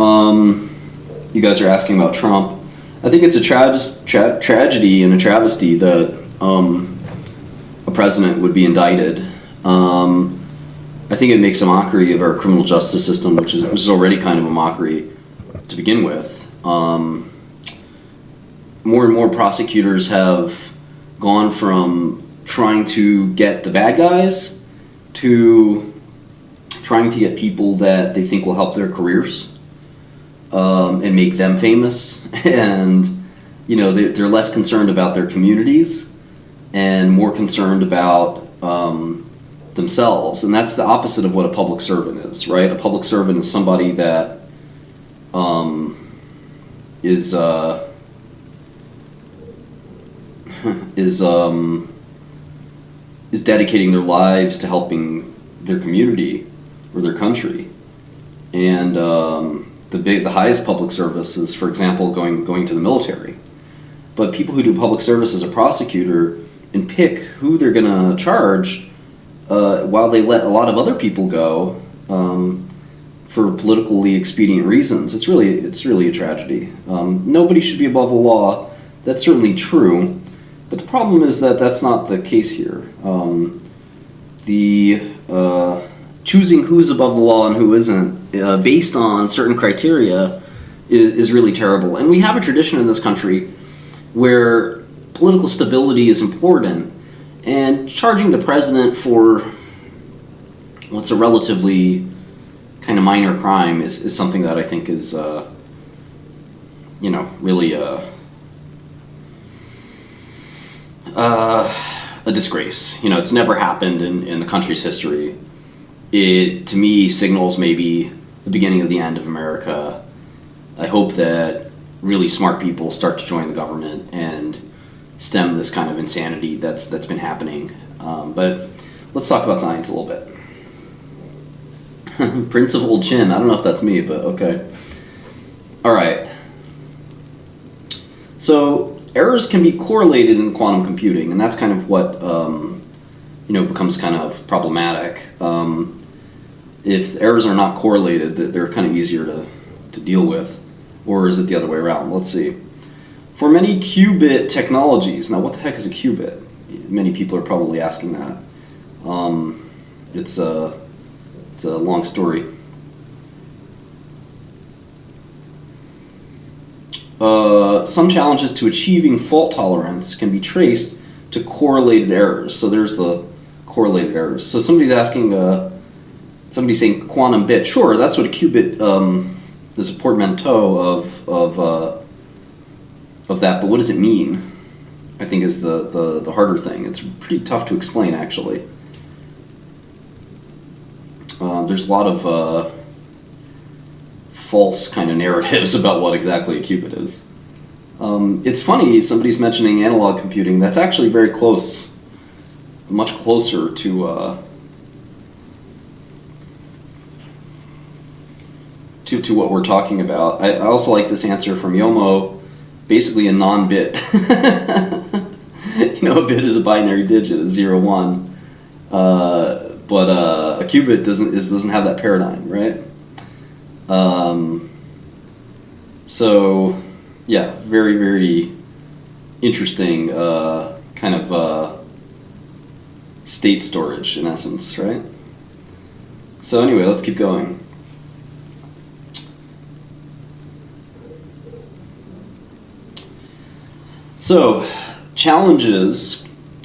You guys are asking about Trump. I think it's a tragedy and a travesty that a president would be indicted. I think it makes a mockery of our criminal justice system, which is already kind of a mockery to begin with. More and more prosecutors have gone from trying to get the bad guys to trying to get people that they think will help their careers and make them famous. And they're less concerned about their communities and more concerned about themselves. And that's the opposite of what a public servant is, right? A public servant is somebody that is dedicating their lives to helping their community or their country. And the highest public service is, for example, going to the military. But people who do public service as a prosecutor and pick who they're going to charge while they let a lot of other people go for politically expedient reasons, it's really a tragedy. Nobody should be above the law. That's certainly true. But the problem is that that's not the case here. Choosing who's above the law and who isn't, based on certain criteria, is really terrible. And we have a tradition in this country where political stability is important, and charging the president for what's a relatively kind of minor crime is something that I think is, really a disgrace. It's never happened in the country's history. It, to me, signals maybe the beginning of the end of America. I hope that really smart people start to join the government and stem this kind of insanity that's been happening. But let's talk about science a little bit. Prince of Old Chin. I don't know if that's me, but okay. All right. So errors can be correlated in quantum computing, and that's kind of what becomes kind of problematic. If errors are not correlated, they're kind of easier to deal with. Or is it the other way around? Let's see. For many qubit technologies, now what the heck is a qubit? Many people are probably asking that. It's a long story. Some challenges to achieving fault tolerance can be traced to correlated errors. So there's the correlated errors. So somebody's asking, somebody's saying quantum bit. Sure, that's what a qubit is, a portmanteau of that. But what does it mean? I think is the harder thing. It's pretty tough to explain, actually. There's a lot of false kind of narratives about what exactly a qubit is. It's funny, somebody's mentioning analog computing. That's actually very close, much closer to what we're talking about. I also like this answer from Yomo, basically a non-bit. A bit is a binary digit, a 0, 1. But a qubit doesn't have that paradigm, right? So, yeah, very, very interesting kind of state storage, in essence, right? So anyway, let's keep going. So, challenges